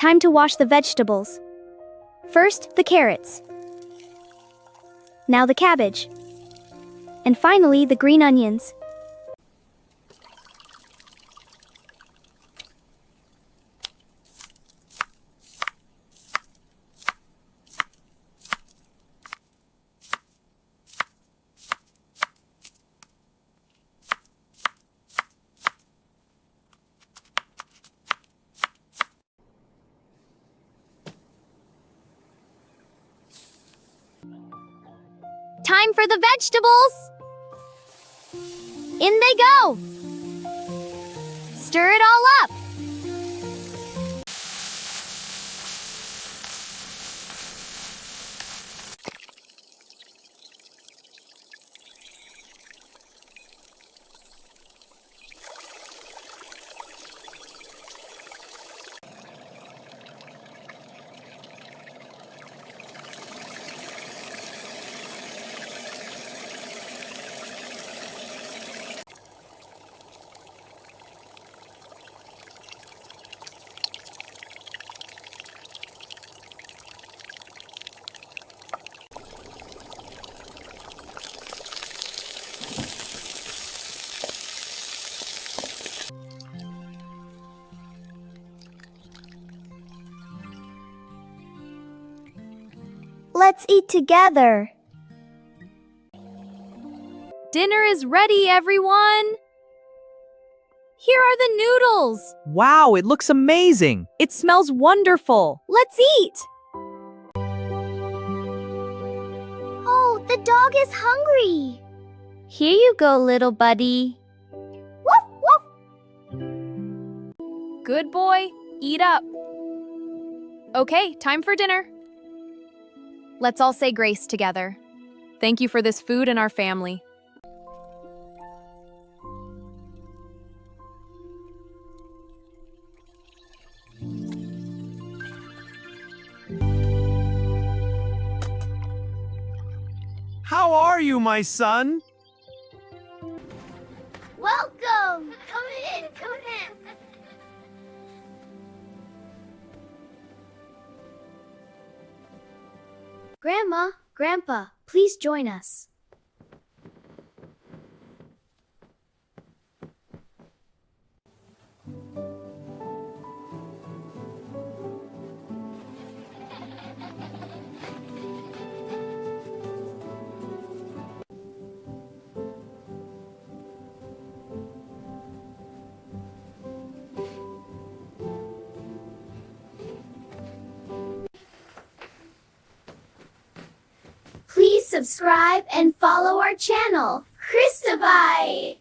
Time to wash the vegetables. First, the carrots. Now the cabbage. And finally, the green onions. Time for the vegetables! In they go! Stir it all up! Let's eat together. Dinner is ready, everyone! Here are the noodles! Wow, it looks amazing! It smells wonderful! Let's eat! Oh, the dog is hungry! Here you go, little buddy. Woof, woof! Good boy, eat up. Okay, time for dinner. Let's all say grace together. Thank you for this food and our family. How are you, my son? Welcome! Come in, come in. Grandma, Grandpa, please join us. Please subscribe and follow our channel, CrystaBite!